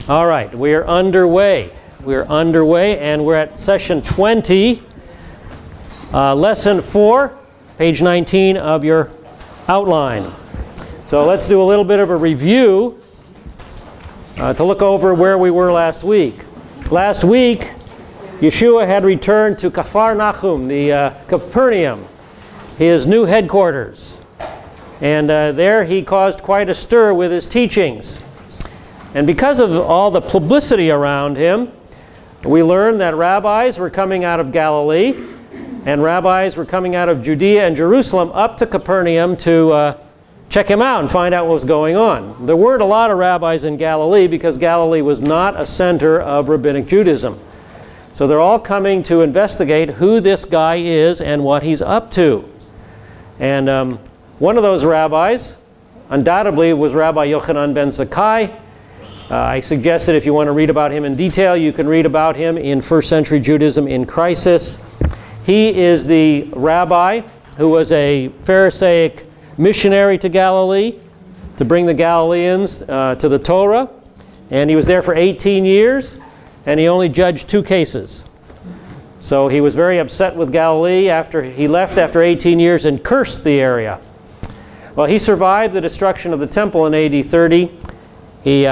All right, we are underway. We're underway, and we're at session 20, lesson 4, page 19 of your outline. So let's do a little bit of a review to look over where we were last week. Last week, Yeshua had returned to Capharnaum, the Capernaum, his new headquarters. And there he caused quite a stir with his teachings. And because of all the publicity around him, we learned that rabbis were coming out of Galilee, and rabbis were coming out of Judea and Jerusalem up to Capernaum to check him out and find out what was going on. There weren't a lot of rabbis in Galilee because Galilee was not a center of Rabbinic Judaism. So they're all coming to investigate who this guy is and what he's up to. And one of those rabbis, undoubtedly, was Rabbi Yochanan ben Zakkai. I suggested if you want to read about him in detail, you can read about him in First Century Judaism in Crisis. He is the rabbi who was a Pharisaic missionary to Galilee to bring the Galileans to the Torah. And he was there for 18 years, and he only judged 2 cases. So he was very upset with Galilee after he left after 18 years and cursed the area. Well, he survived the destruction of the temple in AD 30. He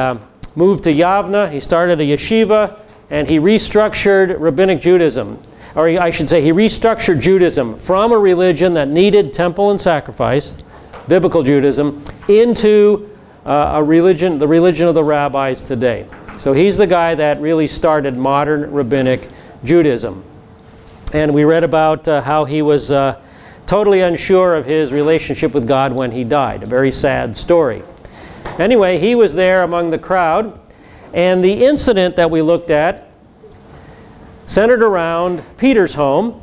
moved to Yavna, he started a yeshiva, and he restructured Rabbinic Judaism. Or I should say, he restructured Judaism from a religion that needed temple and sacrifice, biblical Judaism, into the religion of the rabbis today. So he's the guy that really started modern Rabbinic Judaism. And we read about how he was totally unsure of his relationship with God when he died. A very sad story. Anyway, he was there among the crowd, and the incident that we looked at centered around Peter's home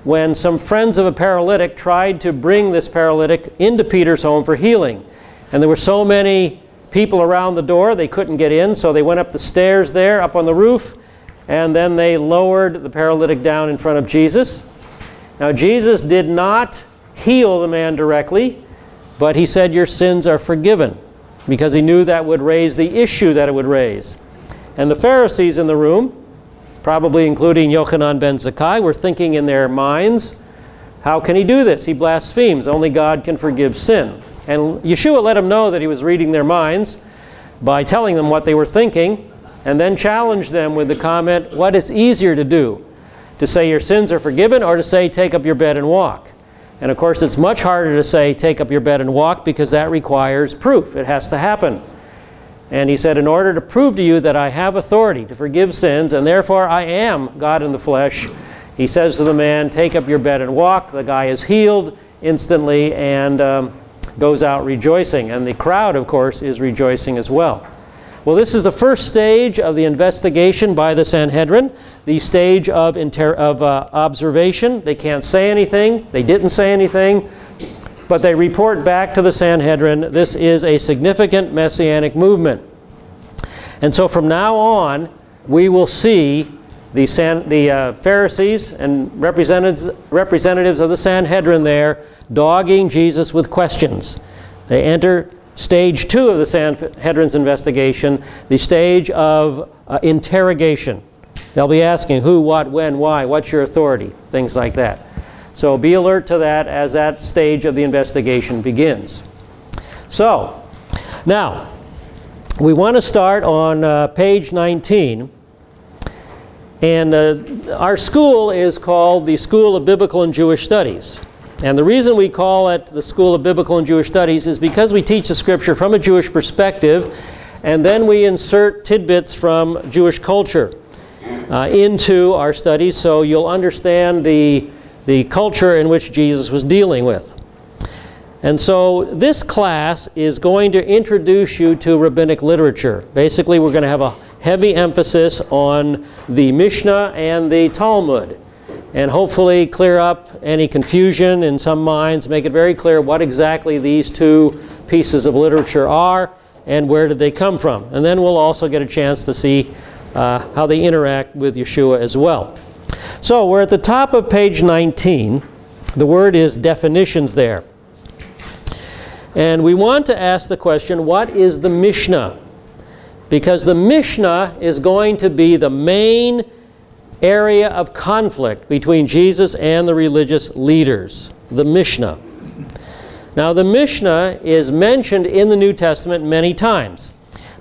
when some friends of a paralytic tried to bring this paralytic into Peter's home for healing. And there were so many people around the door, they couldn't get in, so they went up the stairs there, up on the roof, and then they lowered the paralytic down in front of Jesus. Now, Jesus did not heal the man directly, but he said, "Your sins are forgiven," because he knew that would raise the issue that it would raise. And the Pharisees in the room, probably including Yochanan ben Zakkai, were thinking in their minds, how can he do this? He blasphemes. Only God can forgive sin. And Yeshua let them know that he was reading their minds by telling them what they were thinking, and then challenged them with the comment, what is easier to do? To say your sins are forgiven, or to say take up your bed and walk? And of course, it's much harder to say, take up your bed and walk, because that requires proof. It has to happen. And he said, in order to prove to you that I have authority to forgive sins, and therefore I am God in the flesh, he says to the man, take up your bed and walk. The guy is healed instantly and goes out rejoicing. And the crowd, of course, is rejoicing as well. Well, this is the first stage of the investigation by the Sanhedrin, the stage of observation. They can't say anything. They didn't say anything. But they report back to the Sanhedrin, this is a significant Messianic movement. And so from now on, we will see the Pharisees and representatives of the Sanhedrin there dogging Jesus with questions. They enter Stage 2 of the Sanhedrin's investigation, the stage of interrogation. They'll be asking who, what, when, why, what's your authority, things like that. So be alert to that as that stage of the investigation begins. So, now, we want to start on page 19. And our school is called the School of Biblical and Jewish Studies. And the reason we call it the School of Biblical and Jewish Studies is because we teach the Scripture from a Jewish perspective, and then we insert tidbits from Jewish culture into our studies, so you'll understand the culture in which Jesus was dealing with. And so this class is going to introduce you to Rabbinic literature. Basically, we're going to have a heavy emphasis on the Mishnah and the Talmud, and hopefully clear up any confusion in some minds, make it very clear what exactly these two pieces of literature are and where did they come from. And then we'll also get a chance to see how they interact with Yeshua as well. So we're at the top of page 19. The word is definitions there. And we want to ask the question, what is the Mishnah? because the Mishnah is going to be the main area of conflict between Jesus and the religious leaders. The Mishnah. Now, the Mishnah is mentioned in the New Testament many times,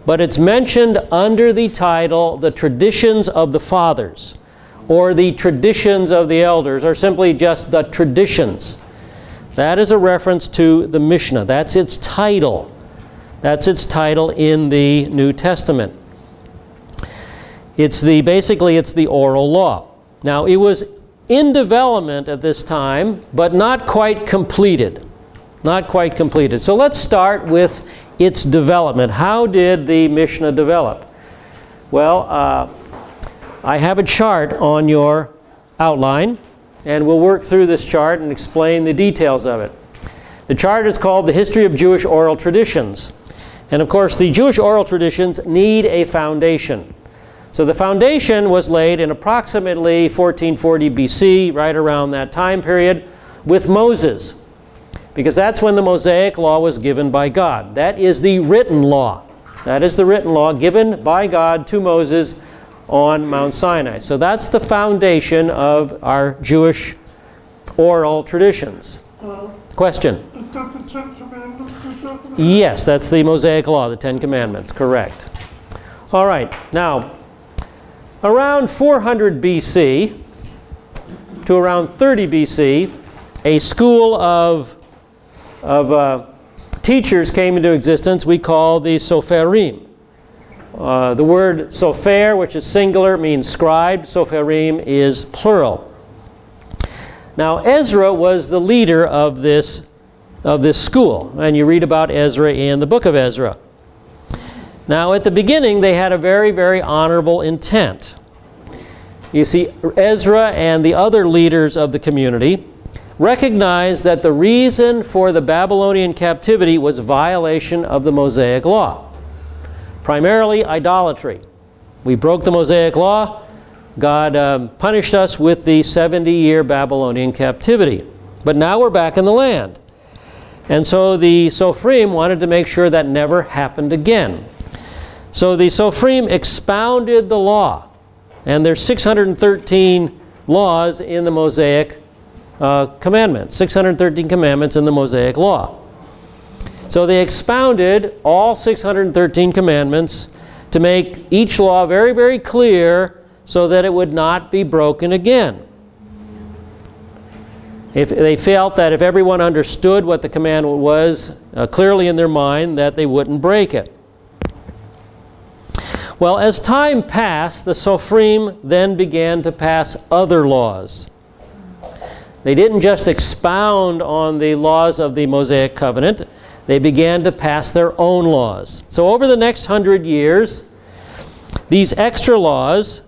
but it's mentioned under the title, the traditions of the fathers, or the traditions of the elders, or simply just the traditions. That is a reference to the Mishnah. That's its title. That's its title in the New Testament. Basically, it's the oral law. Now, it was in development at this time, but not quite completed. Not quite completed. So let's start with its development. How did the Mishnah develop? Well, I have a chart on your outline, and we'll work through this chart and explain the details of it. The chart is called The History of Jewish Oral Traditions. And of course, the Jewish oral traditions need a foundation. So the foundation was laid in approximately 1440 BC, right around that time period, with Moses, because that's when the Mosaic law was given by God. That is the written law. That is the written law given by God to Moses on Mount Sinai. So that's the foundation of our Jewish oral traditions. Question? Is that the Ten Commandments you're talking about? Yes, that's the Mosaic law, the Ten Commandments, correct. All right, now, around 400 BC to around 30 BC, a school of teachers came into existence we call the Sopherim. The word Sopher, which is singular, means scribe. Sopherim is plural. Now, Ezra was the leader of this school, and you read about Ezra in the book of Ezra. Now, at the beginning, they had a very, very honorable intent. You see, Ezra and the other leaders of the community recognized that the reason for the Babylonian captivity was violation of the Mosaic law. Primarily idolatry. We broke the Mosaic law. God punished us with the 70-year Babylonian captivity. But now we're back in the land. And so the Sophrim wanted to make sure that never happened again. So the Sophrim expounded the law. And there's 613 laws in the Mosaic commandments. 613 commandments in the Mosaic law. So they expounded all 613 commandments to make each law very, very clear so that it would not be broken again. If they felt that if everyone understood what the commandment was clearly in their mind, that they wouldn't break it. Well, as time passed, the Sophrim then began to pass other laws. They didn't just expound on the laws of the Mosaic covenant. They began to pass their own laws. So over the next 100 years, these extra laws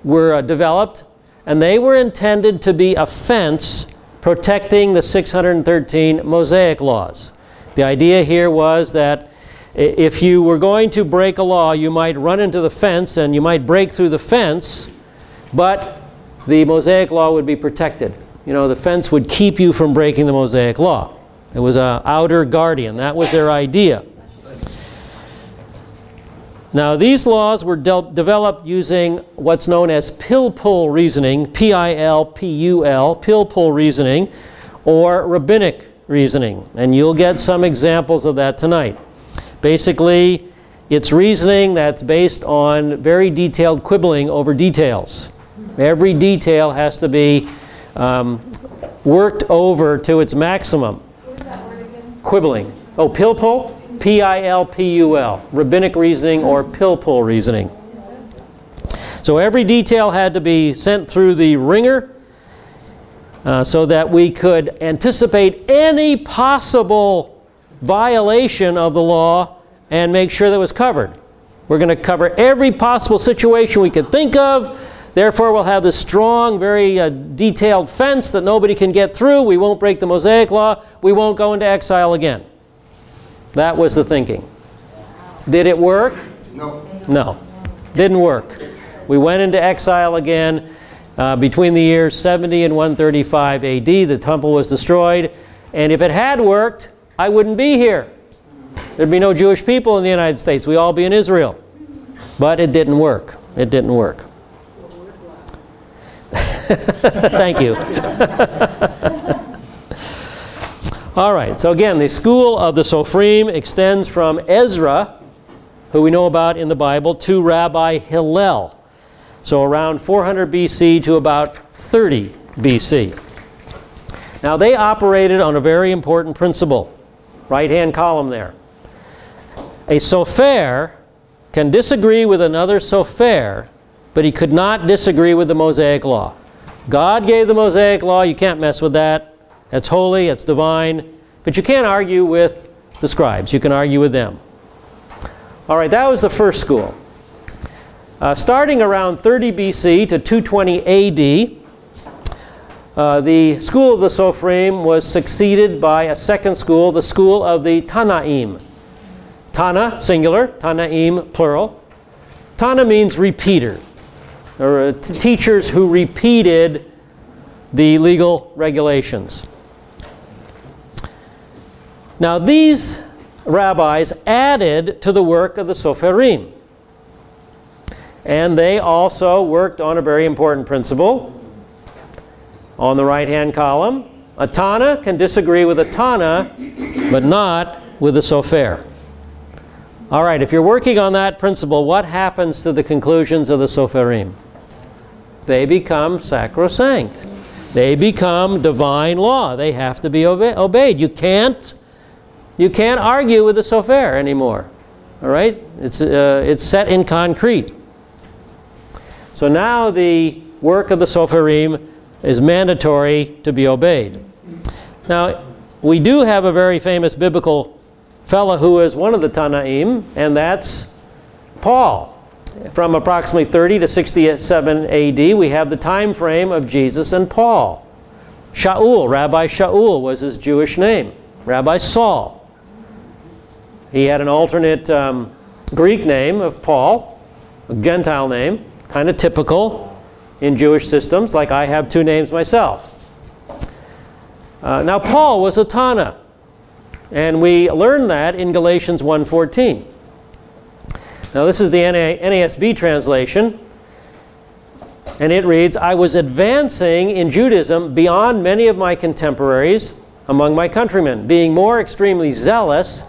were developed, and they were intended to be a fence protecting the 613 Mosaic laws. The idea here was that if you were going to break a law, you might run into the fence and you might break through the fence, but the Mosaic law would be protected. You know, the fence would keep you from breaking the Mosaic law. It was an outer guardian. That was their idea. Now, these laws were developed using what's known as pill-pull reasoning, P-I-L-P-U-L, pill-pull reasoning, or rabbinic reasoning. And you'll get some examples of that tonight. Basically, it's reasoning that's based on very detailed quibbling over details. Every detail has to be worked over to its maximum. What was that word again? Quibbling. Oh, pill-pull? P-I-L-P-U-L. Rabbinic reasoning or pill-pull reasoning. So every detail had to be sent through the ringer so that we could anticipate any possible violation of the law and make sure that it was covered. We're going to cover every possible situation we could think of. Therefore, we'll have this strong, very detailed fence that nobody can get through. We won't break the Mosaic law. We won't go into exile again. That was the thinking. Did it work? No. No. Didn't work. We went into exile again between the years 70 and 135 AD. The temple was destroyed. And if it had worked, I wouldn't be here. There'd be no Jewish people in the United States. We'd all be in Israel. But it didn't work. It didn't work. Thank you. All right, so again, the school of the Sophrim extends from Ezra, who we know about in the Bible, to Rabbi Hillel. So around 400 BC to about 30 BC. Now they operated on a very important principle. Right-hand column there. A Sofer can disagree with another Sofer, but he could not disagree with the Mosaic Law. God gave the Mosaic Law, you can't mess with that. It's holy, it's divine, but you can't argue with the scribes. You can argue with them. All right, that was the first school. Starting around 30 BC to 220 AD, the school of the Sophrim was succeeded by a second school, the school of the Tanaim. Tana, singular, Tanaim, plural. Tana means repeater, or teachers who repeated the legal regulations. Now these rabbis added to the work of the Soferim. And they also worked on a very important principle. On the right-hand column, a Tana can disagree with a Tana, but not with a Sofer. All right, if you're working on that principle, what happens to the conclusions of the Soferim? They become sacrosanct. They become divine law. They have to be obeyed. You can't argue with the Sofer anymore. All right? It's set in concrete. So now the work of the Soferim is mandatory to be obeyed. Now, we do have a very famous biblical fellow who is one of the Tanaim, and that's Paul. From approximately 30 to 67 AD, we have the time frame of Jesus and Paul. Shaul, Rabbi Shaul was his Jewish name. Rabbi Saul. He had an alternate Greek name of Paul, a Gentile name, kind of typical in Jewish systems, like I have two names myself. Now Paul was a Tana, and we learn that in Galatians 1:14. Now this is the NASB translation, and it reads, "I was advancing in Judaism beyond many of my contemporaries among my countrymen, being more extremely zealous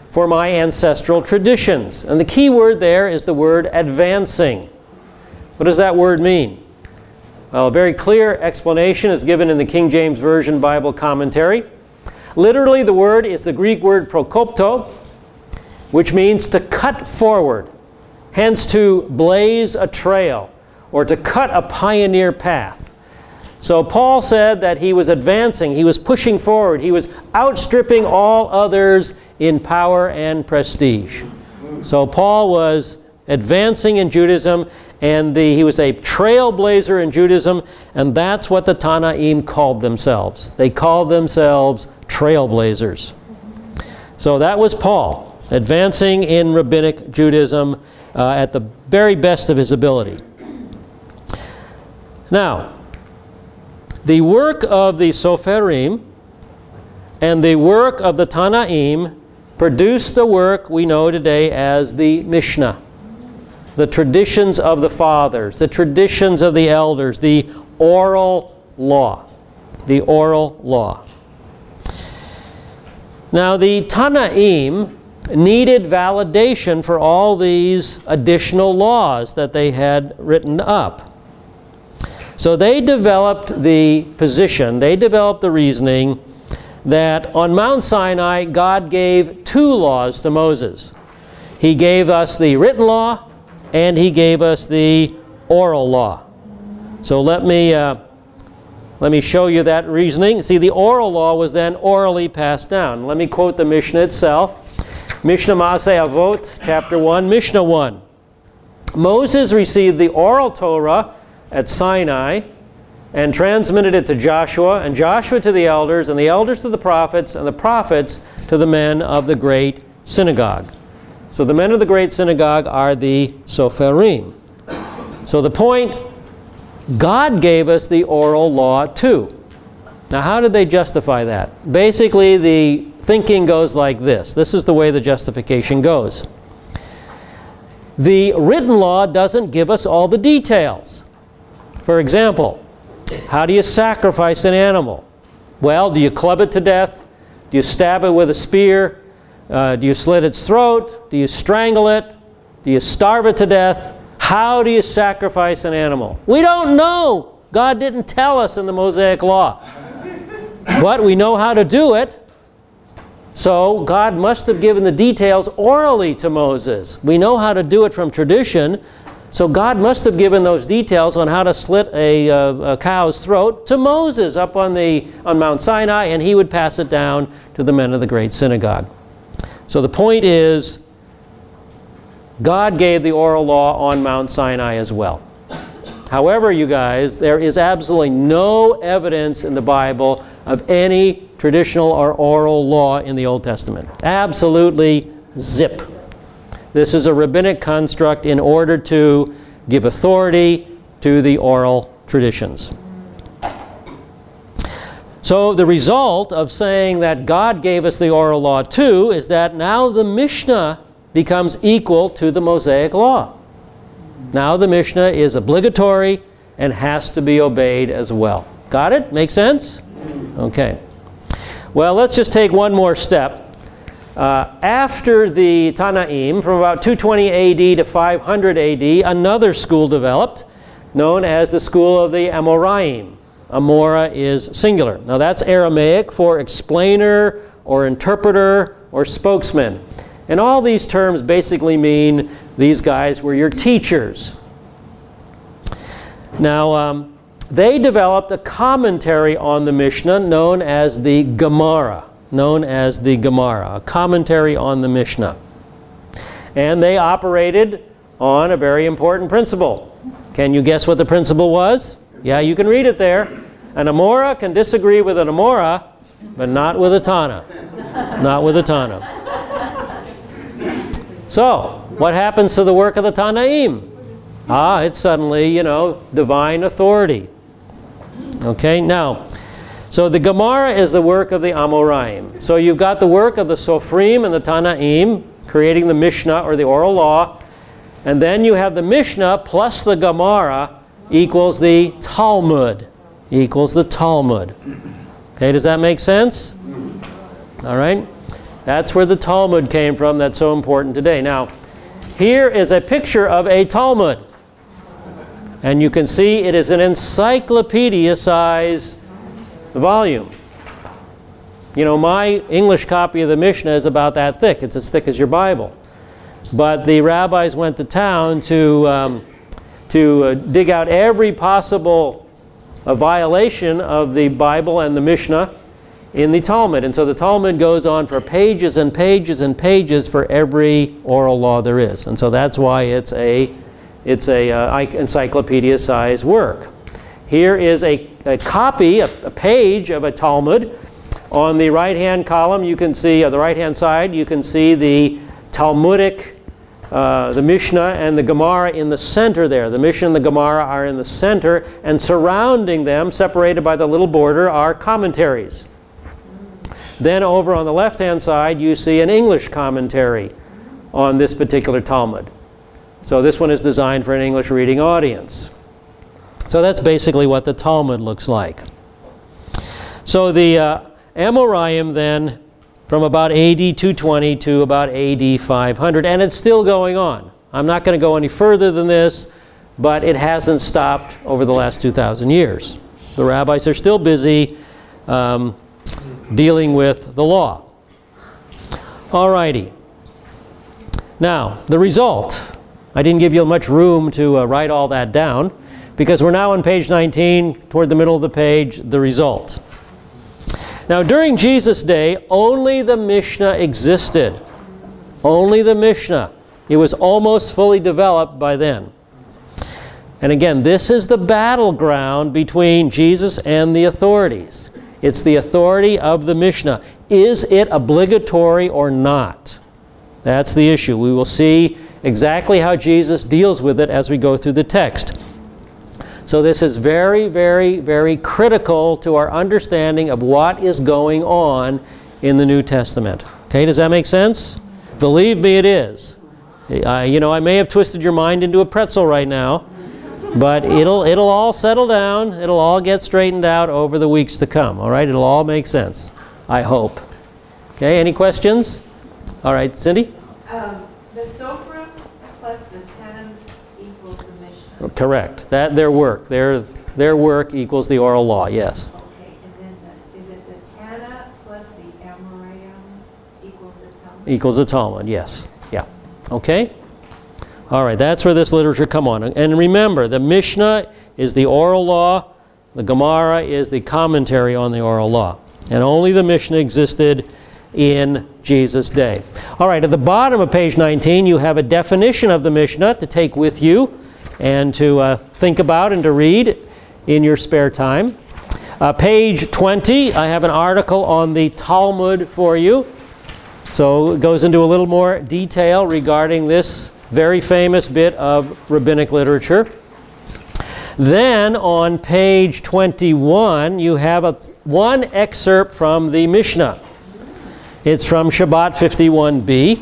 for my ancestral traditions." And the key word there is the word advancing. What does that word mean? Well, a very clear explanation is given in the King James Version Bible commentary. Literally, the word is the Greek word prokopto, which means to cut forward, hence to blaze a trail, or to cut a pioneer path. So Paul said that he was advancing, he was pushing forward, he was outstripping all others in power and prestige. So Paul was advancing in Judaism, and he was a trailblazer in Judaism, and that's what the Tanaim called themselves. They called themselves trailblazers. So that was Paul, advancing in Rabbinic Judaism at the very best of his ability. Now, the work of the Soferim and the work of the Tanaim produced the work we know today as the Mishnah. The traditions of the fathers, the traditions of the elders, the oral law. The oral law. Now the Tanaim needed validation for all these additional laws that they had written up. So they developed the position, they developed the reasoning that on Mount Sinai God gave two laws to Moses. He gave us the written law, and he gave us the oral law. So let me show you that reasoning. See, the oral law was then orally passed down. Let me quote the Mishnah itself. Mishnah Maaseh Avot, chapter 1, Mishnah 1. Moses received the oral Torah at Sinai and transmitted it to Joshua, and Joshua to the elders, and the elders to the prophets, and the prophets to the men of the great synagogue. So the men of the great synagogue are the Soferim. So the point, God gave us the oral law too. Now how did they justify that? Basically the thinking goes like this. This is the way the justification goes. The written law doesn't give us all the details. For example, how do you sacrifice an animal? Well, do you club it to death? Do you stab it with a spear? Do you slit its throat? Do you strangle it? Do you starve it to death? How do you sacrifice an animal? We don't know. God didn't tell us in the Mosaic Law. But we know how to do it. So God must have given the details orally to Moses. We know how to do it from tradition. So God must have given those details on how to slit a cow's throat to Moses up on Mount Sinai, and he would pass it down to the men of the great synagogue. So the point is, God gave the oral law on Mount Sinai as well. However, you guys, there is absolutely no evidence in the Bible of any traditional or oral law in the Old Testament. Absolutely zip. This is a rabbinic construct in order to give authority to the oral traditions. So the result of saying that God gave us the oral law too is that now the Mishnah becomes equal to the Mosaic Law. Now the Mishnah is obligatory and has to be obeyed as well. Got it? Make sense? Okay. Well, let's just take one more step. After the Tanaim, from about 220 AD to 500 AD, another school developed known as the school of the Amoraim. Amora is singular. Now that's Aramaic for explainer or interpreter or spokesman. And all these terms basically mean these guys were your teachers. Now, they developed a commentary on the Mishnah known as the Gemara. A commentary on the Mishnah. And they operated on a very important principle. Can you guess what the principle was? Yeah, you can read it there. An Amora can disagree with an Amora, but not with a Tana. Not with a Tana. So, what happens to the work of the Tanaim? It's suddenly, divine authority. Okay, now, so the Gemara is the work of the Amoraim. So you've got the work of the Sofrim and the Tanaim, creating the Mishnah or the oral law. And then you have the Mishnah plus the Gemara equals the Talmud. Equals the Talmud. Okay, does that make sense? All right. That's where the Talmud came from. That's so important today. Now, here is a picture of a Talmud. And you can see it is an encyclopedia-size volume. My English copy of the Mishnah is about that thick. It's as thick as your Bible. But the rabbis went to town to dig out every possible violation of the Bible and the Mishnah in the Talmud. And so the Talmud goes on for pages and pages and pages for every oral law there is. And so that's why it's a encyclopedia-sized work. Here is a copy, a page of a Talmud. On the right-hand column, you can see, on the right-hand side, you can see the Talmudic, the Mishnah and the Gemara in the center there. The Mishnah and the Gemara are in the center, and surrounding them, separated by the little border, are commentaries. Then over on the left-hand side, you see an English commentary on this particular Talmud. So this one is designed for an English reading audience. So that's basically what the Talmud looks like. So the Amoraim then, from about AD 220 to about AD 500, and it's still going on. I'm not going to go any further than this, but it hasn't stopped over the last 2,000 years. The rabbis are still busy dealing with the law. Alrighty. Now, the result. I didn't give you much room to write all that down, because we're now on page 19, toward the middle of the page, the result. Now, during Jesus' day, only the Mishnah existed. Only the Mishnah. It was almost fully developed by then. And again, this is the battleground between Jesus and the authorities. It's the authority of the Mishnah. Is it obligatory or not? That's the issue. We will see exactly how Jesus deals with it as we go through the text. So this is very, very, very critical to our understanding of what is going on in the New Testament. Okay, does that make sense? Believe me, it is. You know, I may have twisted your mind into a pretzel right now, but it'll all settle down. It'll all get straightened out over the weeks to come. All right, it'll all make sense, I hope. Okay, any questions? All right, Cindy? The Sophra plus the 10 equals the Mishnah. Correct. That their work. Their work equals the oral law. Yes. Okay, and then is it the Tana plus the Amoraim equals the Talmud? Equals the Talmud. Yes. Yeah. Okay. All right. That's where this literature come on. And remember, the Mishnah is the oral law. The Gemara is the commentary on the oral law. And only the Mishnah existed in Jesus' day. All right, at the bottom of page 19, you have a definition of the Mishnah to take with you and to think about and to read in your spare time. Page 20, I have an article on the Talmud for you. So it goes into a little more detail regarding this very famous bit of rabbinic literature. Then on page 21, you have one excerpt from the Mishnah. It's from Shabbat 51b.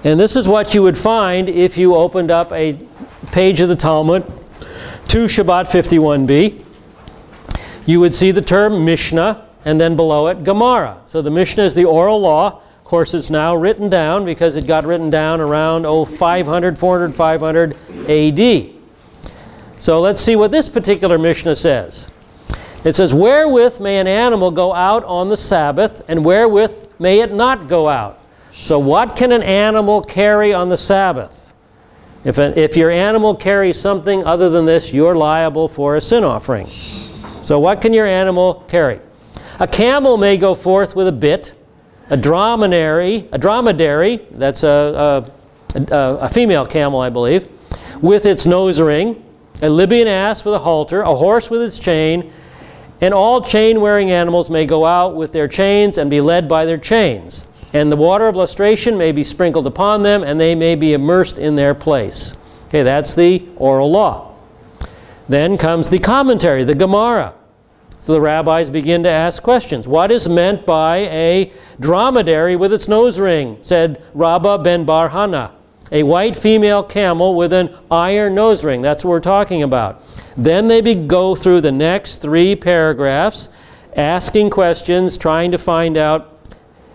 And this is what you would find if you opened up a page of the Talmud to Shabbat 51b. You would see the term Mishnah, and then below it, Gemara. So the Mishnah is the oral law. Of course, it's now written down because it got written down around 500, 400, 500 AD. So let's see what this particular Mishnah says. It says, wherewith may an animal go out on the Sabbath, and wherewith may it not go out? So what can an animal carry on the Sabbath? If your animal carries something other than this, you're liable for a sin offering. So what can your animal carry? A camel may go forth with a bit, a dromedary, that's a female camel, I believe, with its nose ring, a Libyan ass with a halter, a horse with its chain, and all chain-wearing animals may go out with their chains and be led by their chains. And the water of lustration may be sprinkled upon them, and they may be immersed in their place. Okay, that's the oral law. Then comes the commentary, the Gemara. So the rabbis begin to ask questions. What is meant by a dromedary with its nose ring? Said Rabbah ben Bar Hana. A white female camel with an iron nose ring. That's what we're talking about. Then they go through the next 3 paragraphs, asking questions, trying to find out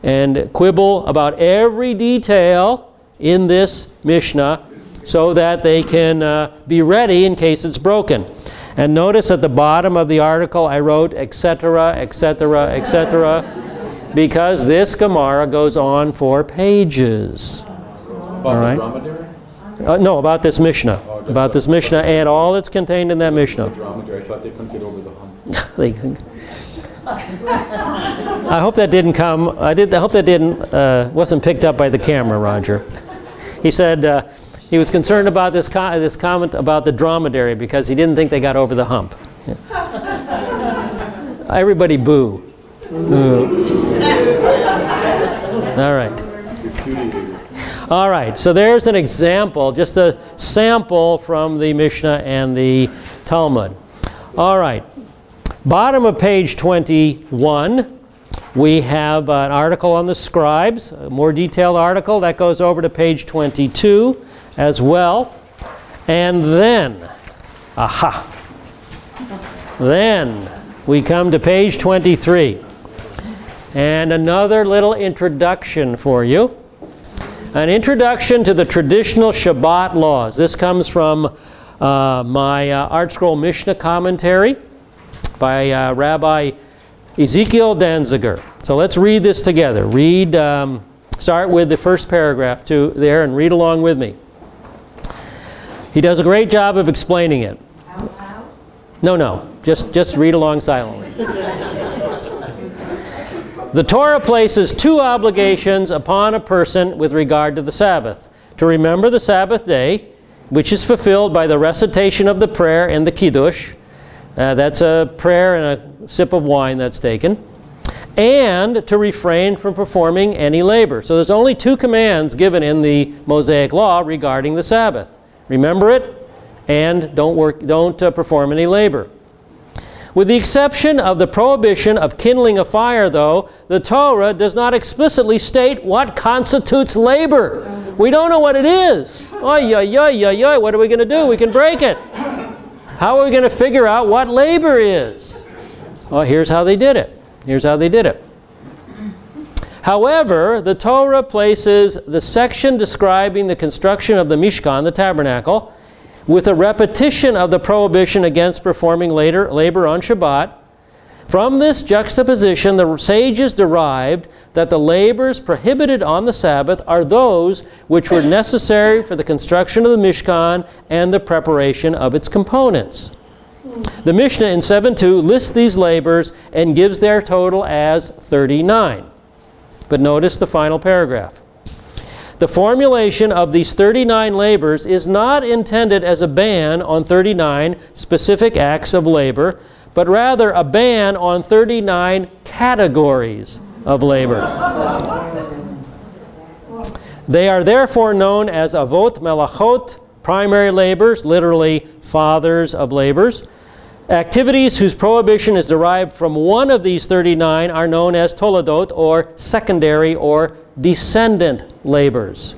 and quibble about every detail in this Mishnah so that they can be ready in case it's broken. And notice at the bottom of the article I wrote, etc., etc., etc., because this Gemara goes on for pages. About the dromedary? No, about this Mishnah. Oh, about this Mishnah and all that's contained in that Mishnah. The dromedary. I thought they couldn't get over the hump. They couldn't. I hope that didn't come. I hope that didn't wasn't picked up by the camera, Roger. He said he was concerned about this comment about the dromedary because he didn't think they got over the hump. Yeah. Everybody boo. All right. All right, so there's an example, just a sample from the Mishnah and the Talmud. All right, bottom of page 21, we have an article on the scribes, a more detailed article. That goes over to page 22 as well. And then, then we come to page 23. And another little introduction for you. An introduction to the traditional Shabbat laws. This comes from my Art Scroll Mishnah commentary by Rabbi Ezekiel Danziger. So let's read this together. Start with the first paragraph there and read along with me. He does a great job of explaining it. No, just read along silently. The Torah places 2 obligations upon a person with regard to the Sabbath. To remember the Sabbath day, which is fulfilled by the recitation of the prayer and the Kiddush. That's a prayer and a sip of wine that's taken. And to refrain from performing any labor. So there's only 2 commands given in the Mosaic Law regarding the Sabbath. Remember it, and don't perform any labor. With the exception of the prohibition of kindling a fire, though, the Torah does not explicitly state what constitutes labor. We don't know what it is. Oy, oy, oy, oy, oy. What are we going to do? We can break it. How are we going to figure out what labor is? Well, here's how they did it. Here's how they did it. However, the Torah places the section describing the construction of the Mishkan, the tabernacle, with a repetition of the prohibition against performing labor on Shabbat. From this juxtaposition, the sages derived that the labors prohibited on the Sabbath are those which were necessary for the construction of the Mishkan and the preparation of its components. The Mishnah in 7.2 lists these labors and gives their total as 39. But notice the final paragraph. The formulation of these 39 labors is not intended as a ban on 39 specific acts of labor, but rather a ban on 39 categories of labor. They are therefore known as avot melachot, primary labors, literally fathers of labors. Activities whose prohibition is derived from one of these 39 are known as toledot, or secondary or descendant labors.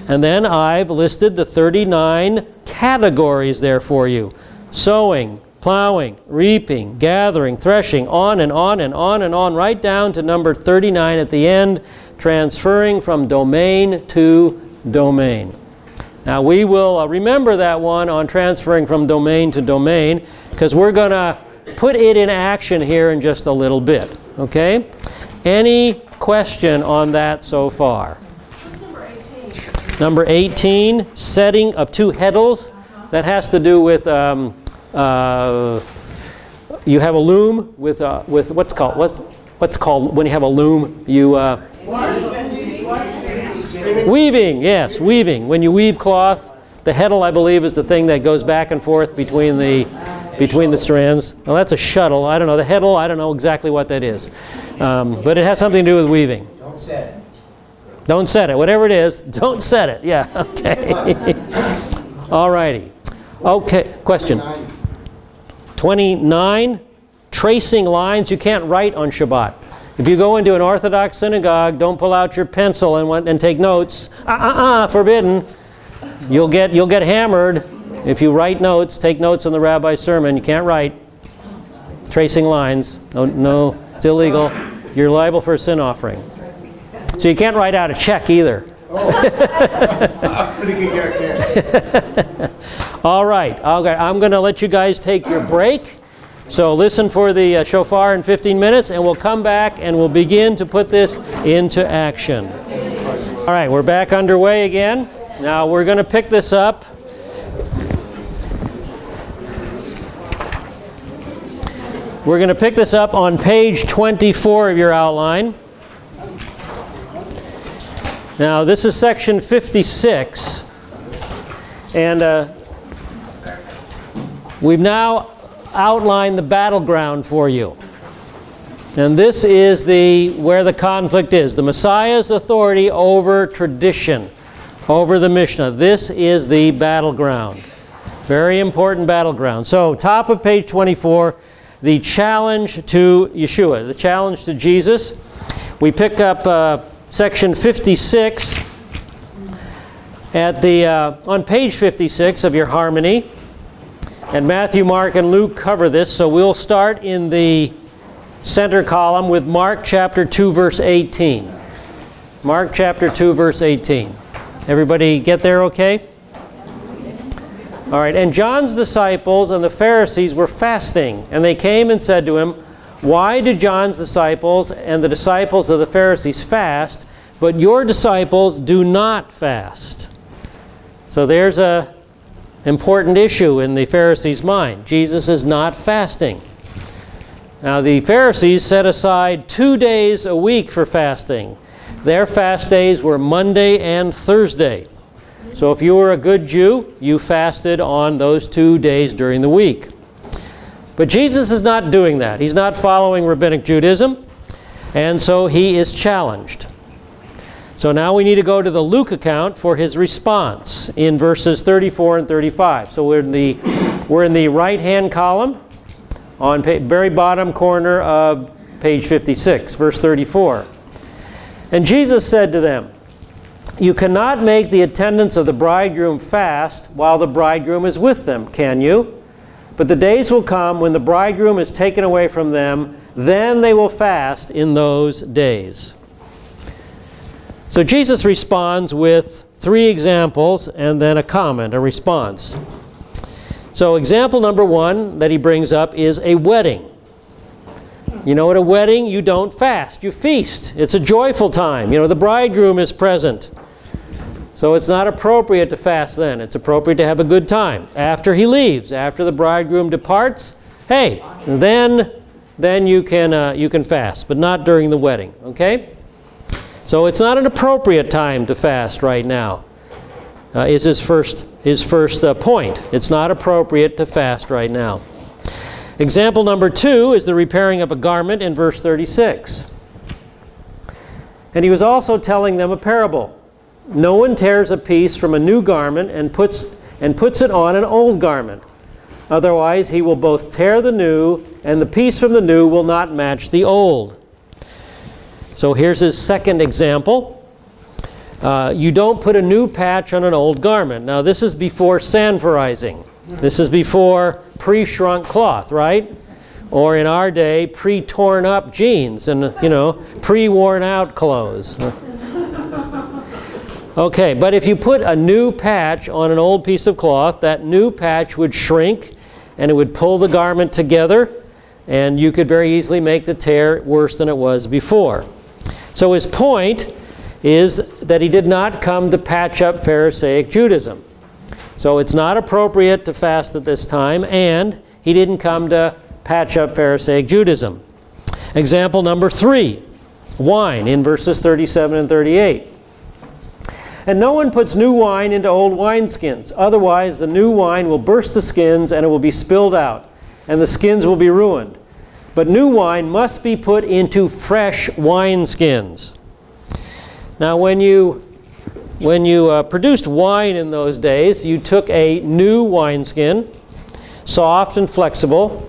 And then I've listed the 39 categories there for you. Sowing, plowing, reaping, gathering, threshing, on and on and on and on, right down to number 39 at the end, transferring from domain to domain. Now we will remember that one on transferring from domain to domain, because we're going to put it in action here in just a little bit. Okay? Any question on that so far? What's number 18? Number 18, setting of two heddles. That has to do with you have a loom with what's called when you have a loom, you weaving. Yes, weaving. When you weave cloth, the heddle, I believe, is the thing that goes back and forth between the strands. Well, that's a shuttle. I don't know. The heddle, I don't know exactly what that is. But it has something to do with weaving. Don't set it. Don't set it. Whatever it is, don't set it. Yeah, okay. All righty. Okay, question. 29, tracing lines. You can't write on Shabbat. If you go into an Orthodox synagogue, don't pull out your pencil and take notes. Forbidden. You'll get hammered. If you write notes, take notes on the rabbi's sermon. You can't write. Tracing lines. No, it's illegal. You're liable for a sin offering. So you can't write out a check either. All right. Okay. I'm going to let you guys take your break. So listen for the shofar in 15 minutes, and we'll come back and we'll begin to put this into action. All right. We're back underway again. Now we're going to pick this up. We're going to pick this up on page 24 of your outline. Now this is section 56, and we've now outlined the battleground for you. And this is where the conflict is. The Messiah's authority over tradition, over the Mishnah. This is the battleground. Very important battleground. So top of page 24, the challenge to Yeshua, the challenge to Jesus. We pick up section 56 at on page 56 of your harmony. And Matthew, Mark, and Luke cover this, so we'll start in the center column with Mark chapter 2, verse 18. Mark chapter 2, verse 18. Everybody get there okay? All right, and John's disciples and the Pharisees were fasting, and they came and said to him, "Why do John's disciples and the disciples of the Pharisees fast, but your disciples do not fast?" So there's an important issue in the Pharisees' mind. Jesus is not fasting. Now the Pharisees set aside 2 days a week for fasting. Their fast days were Monday and Thursday. So if you were a good Jew, you fasted on those 2 days during the week. But Jesus is not doing that. He's not following Rabbinic Judaism, and so he is challenged. So now we need to go to the Luke account for his response in verses 34 and 35. So we're in the right-hand column on very bottom corner of page 56, verse 34. And Jesus said to them, "You cannot make the attendants of the bridegroom fast while the bridegroom is with them, can you? But the days will come when the bridegroom is taken away from them, then they will fast in those days." So Jesus responds with 3 examples and then a comment, a response. So example number 1 that he brings up is a wedding. You know, at a wedding, you don't fast, you feast. It's a joyful time. You know, the bridegroom is present. So it's not appropriate to fast then. It's appropriate to have a good time. After he leaves, after the bridegroom departs, hey, then you can fast, but not during the wedding, okay? So it's not an appropriate time to fast right now, is his first point. It's not appropriate to fast right now. Example number 2 is the repairing of a garment in verse 36. And he was also telling them a parable. No one tears a piece from a new garment and puts it on an old garment. Otherwise, he will both tear the new, and the piece from the new will not match the old. So here's his second example. You don't put a new patch on an old garment. Now, this is before sanforizing. This is before pre-shrunk cloth, right? Or in our day, pre-torn up jeans and, you know, pre-worn out clothes. Okay, but if you put a new patch on an old piece of cloth, that new patch would shrink and it would pull the garment together, and you could very easily make the tear worse than it was before. So his point is that he did not come to patch up Pharisaic Judaism. So it's not appropriate to fast at this time, and he didn't come to patch up Pharisaic Judaism. Example number 3, wine in verses 37 and 38. And no one puts new wine into old wineskins. Otherwise, the new wine will burst the skins, and it will be spilled out, and the skins will be ruined. But new wine must be put into fresh wineskins. Now, when you produced wine in those days, you took a new wineskin, soft and flexible,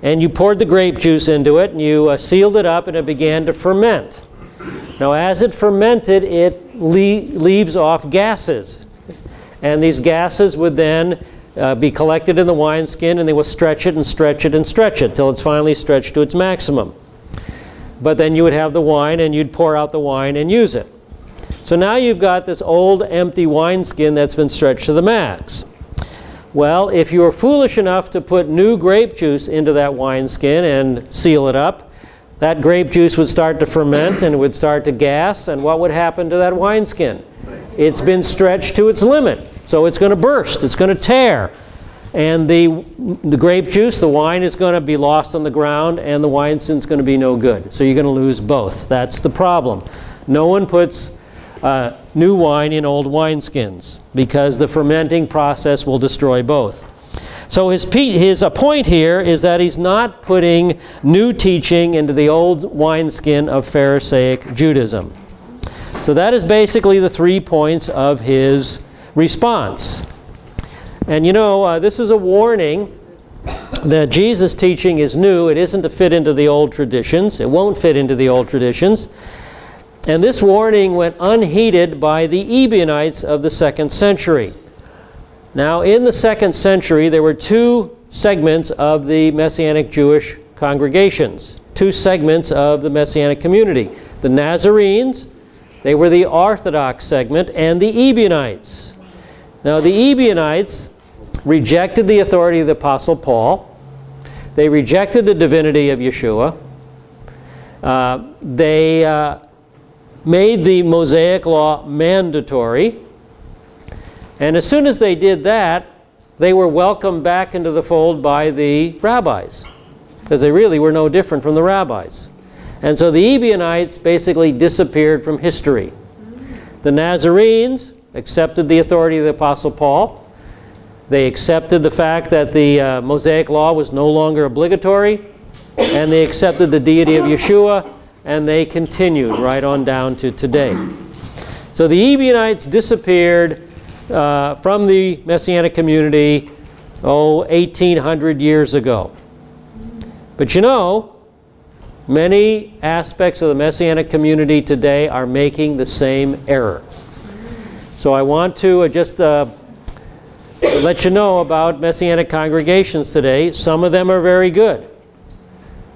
and you poured the grape juice into it, and you sealed it up, and it began to ferment. Now, as it fermented, it leaves off gases. And these gases would then be collected in the wineskin, and they will stretch it and stretch it and stretch it till it's finally stretched to its maximum. But then you would have the wine, and you'd pour out the wine and use it. So now you've got this old empty wineskin that's been stretched to the max. Well, if you were foolish enough to put new grape juice into that wineskin and seal it up, that grape juice would start to ferment and it would start to gas, and what would happen to that wineskin? It's been stretched to its limit, so it's going to burst, it's going to tear. And the grape juice, the wine, is going to be lost on the ground, and the wineskin's going to be no good. So you're going to lose both. That's the problem. No one puts new wine in old wineskins, because the fermenting process will destroy both. So his point here is that he's not putting new teaching into the old wineskin of Pharisaic Judaism. So that is basically the 3 points of his response. And you know, this is a warning that Jesus' teaching is new. It isn't to fit into the old traditions. It won't fit into the old traditions. And this warning went unheeded by the Ebionites of the 2nd century. Now, in the 2nd century, there were 2 segments of the Messianic Jewish congregations, 2 segments of the Messianic community. The Nazarenes, they were the Orthodox segment, and the Ebionites. Now, the Ebionites rejected the authority of the Apostle Paul. They rejected the divinity of Yeshua. They made the Mosaic law mandatory. And as soon as they did that, they were welcomed back into the fold by the rabbis, because they really were no different from the rabbis. And so the Ebionites basically disappeared from history. The Nazarenes accepted the authority of the Apostle Paul. They accepted the fact that the Mosaic law was no longer obligatory, and they accepted the deity of Yeshua, and they continued right on down to today. So the Ebionites disappeared from the Messianic community, 1,800 years ago. But you know, many aspects of the Messianic community today are making the same error. So I want to just let you know about Messianic congregations today. Some of them are very good.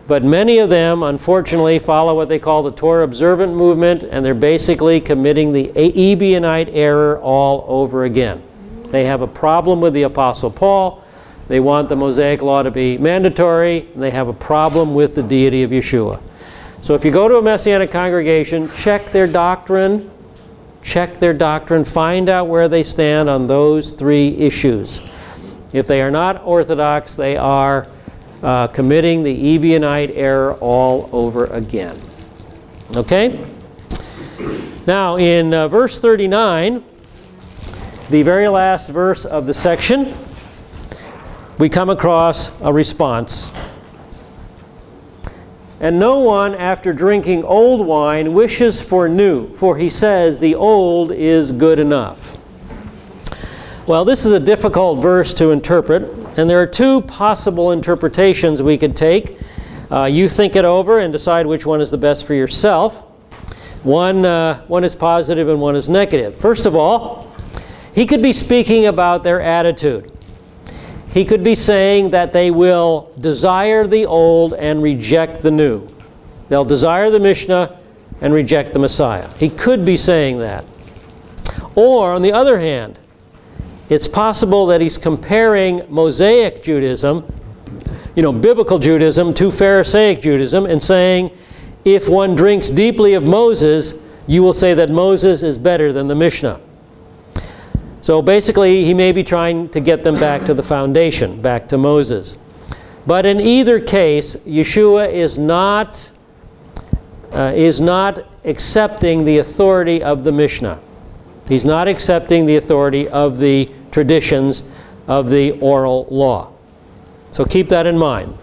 But many of them, unfortunately, follow what they call the Torah observant movement, and they're basically committing the Ebionite error all over again. They have a problem with the Apostle Paul. They want the Mosaic law to be mandatory, and they have a problem with the deity of Yeshua. So if you go to a Messianic congregation, check their doctrine, find out where they stand on those three issues. If they are not Orthodox, they are committing the Ebionite error all over again. Okay? Now in verse 39, the very last verse of the section, we come across a response. And no one, after drinking old wine, wishes for new, for he says, the old is good enough. Well, this is a difficult verse to interpret, and there are two possible interpretations we could take. You think it over and decide which one is the best for yourself. One is positive and one is negative. First of all, he could be speaking about their attitude. He could be saying that they will desire the old and reject the new. They'll desire the Mishnah and reject the Messiah. He could be saying that. Or, on the other hand, it's possible that he's comparing Mosaic Judaism, biblical Judaism, to Pharisaic Judaism, and saying, if one drinks deeply of Moses, you will say that Moses is better than the Mishnah. So basically, he may be trying to get them back to the foundation, back to Moses. But in either case, Yeshua is not accepting the authority of the Mishnah. He's not accepting the authority of the traditions of the oral law. So keep that in mind.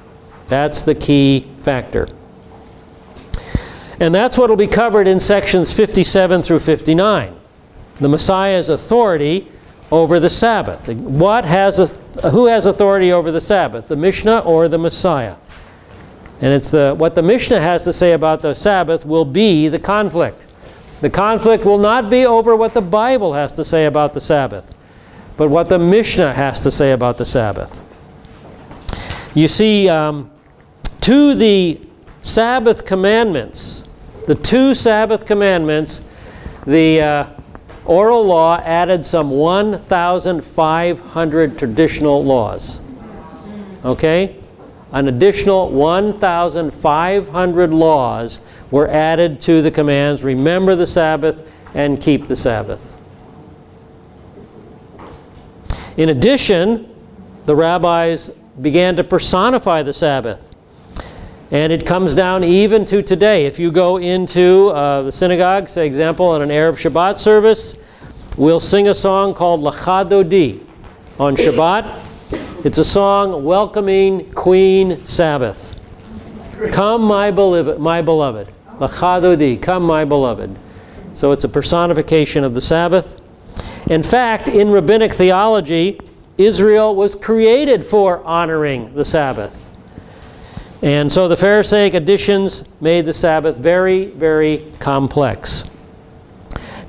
That's the key factor. And that's what will be covered in sections 57 through 59. The Messiah's authority over the Sabbath. Who has authority over the Sabbath? The Mishnah or the Messiah? And it's what the Mishnah has to say about the Sabbath will be the conflict. The conflict will not be over what the Bible has to say about the Sabbath, but what the Mishnah has to say about the Sabbath. You see, to the Sabbath commandments, the two Sabbath commandments, the oral law added some 1,500 traditional laws. Okay? An additional 1,500 laws were added to the commands, remember the Sabbath and keep the Sabbath. In addition, the rabbis began to personify the Sabbath. And it comes down even to today. If you go into the synagogue, say example, on an Erev Shabbat service, we'll sing a song called Lecha Dodi on Shabbat. It's a song welcoming Queen Sabbath. Come, my beloved. Lecha Dodi, come, my beloved. So it's a personification of the Sabbath. In fact, in rabbinic theology, Israel was created for honoring the Sabbath. And so the Pharisaic additions made the Sabbath very, very complex.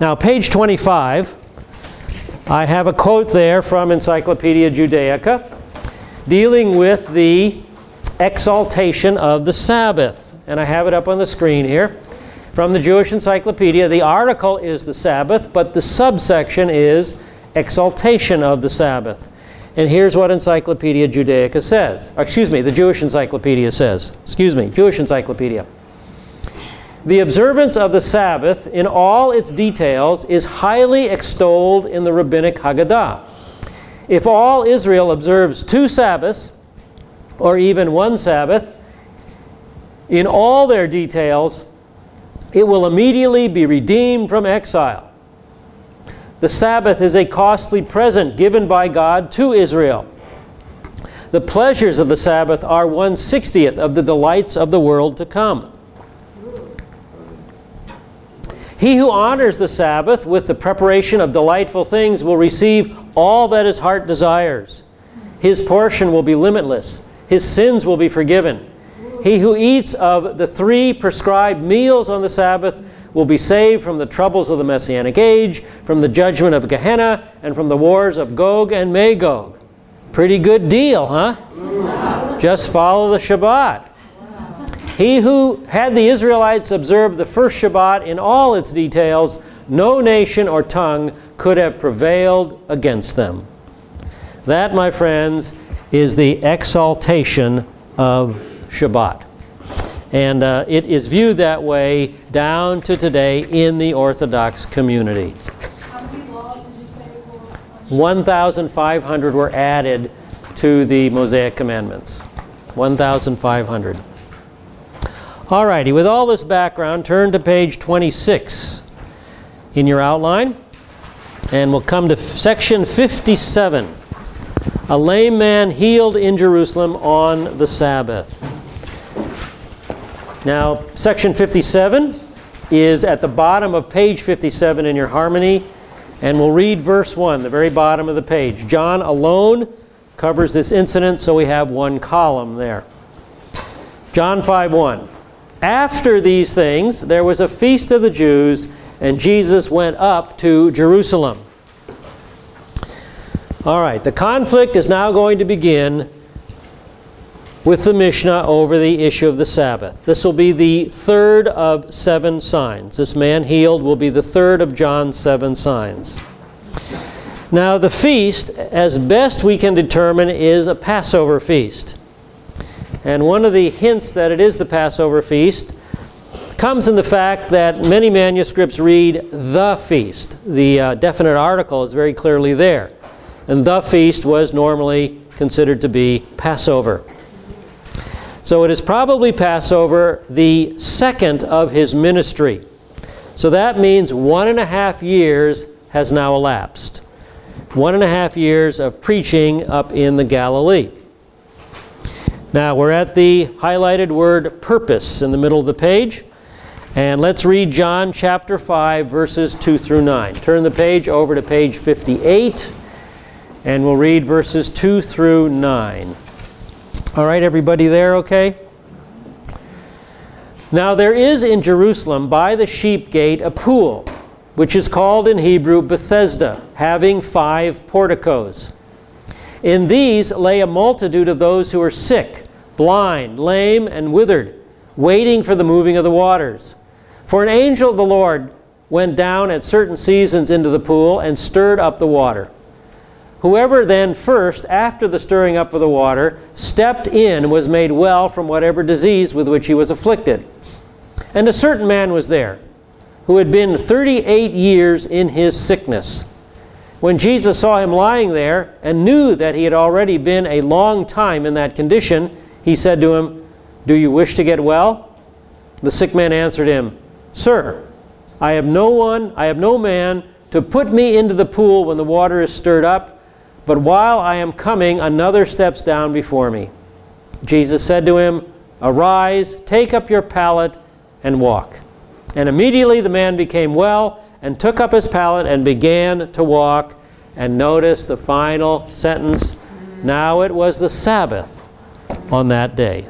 Now, page 25, I have a quote there from Encyclopedia Judaica dealing with the exaltation of the Sabbath. And I have it up on the screen here. From the Jewish Encyclopedia, the article is the Sabbath, but the subsection is exaltation of the Sabbath. And here's what Encyclopedia Judaica says. Excuse me, the Jewish Encyclopedia says. Excuse me, Jewish Encyclopedia. The observance of the Sabbath in all its details is highly extolled in the Rabbinic Haggadah. If all Israel observes 2 Sabbaths, or even 1 Sabbath, in all their details, it will immediately be redeemed from exile. The Sabbath is a costly present given by God to Israel. The pleasures of the Sabbath are 1/60th of the delights of the world to come. He who honors the Sabbath with the preparation of delightful things will receive all that his heart desires. His portion will be limitless. His sins will be forgiven. He who eats of the 3 prescribed meals on the Sabbath will be saved from the troubles of the Messianic age, from the judgment of Gehenna, and from the wars of Gog and Magog. Pretty good deal, huh? Just follow the Shabbat. He who had the Israelites observe the first Shabbat in all its details, no nation or tongue could have prevailed against them. That, my friends, is the exaltation of Shabbat. And it is viewed that way down to today in the Orthodox community. How many laws did you say were? 1,500 were added to the Mosaic commandments. 1,500. All righty, with all this background, turn to page 26 in your outline, and we'll come to section 57. A lame man healed in Jerusalem on the Sabbath. Now, section 57 is at the bottom of page 57 in your harmony, and we'll read verse 1, the very bottom of the page. John alone covers this incident, so we have one column there. John 5:1. After these things, there was a feast of the Jews, and Jesus went up to Jerusalem. All right, the conflict is now going to begin with the Mishnah over the issue of the Sabbath. This will be the 3rd of 7 signs. This man healed will be the 3rd of John's 7 signs. Now, the feast, as best we can determine, is a Passover feast. And one of the hints that it is the Passover feast comes in the fact that many manuscripts read the feast. The definite article is very clearly there. And the feast was normally considered to be Passover. So it is probably Passover, the 2nd of his ministry. So that means 1.5 years has now elapsed. 1.5 years of preaching up in the Galilee. Now we're at the highlighted word purpose in the middle of the page. And let's read John chapter 5, verses 2 through 9. Turn the page over to page 58, and we'll read verses 2 through 9. All right, everybody there okay? Now there is in Jerusalem by the sheep gate a pool, which is called in Hebrew Bethesda, having 5 porticos. In these lay a multitude of those who were sick, blind, lame, and withered, waiting for the moving of the waters. For an angel of the Lord went down at certain seasons into the pool and stirred up the water. Whoever then first, after the stirring up of the water, stepped in was made well from whatever disease with which he was afflicted. And a certain man was there, who had been 38 years in his sickness. When Jesus saw him lying there and knew that he had already been a long time in that condition, he said to him, "Do you wish to get well?" The sick man answered him, "Sir, I have no man to put me into the pool when the water is stirred up, but while I am coming, another steps down before me." Jesus said to him, "Arise, take up your pallet, and walk." And immediately the man became well, and took up his pallet and began to walk. And notice the final sentence, now it was the Sabbath on that day.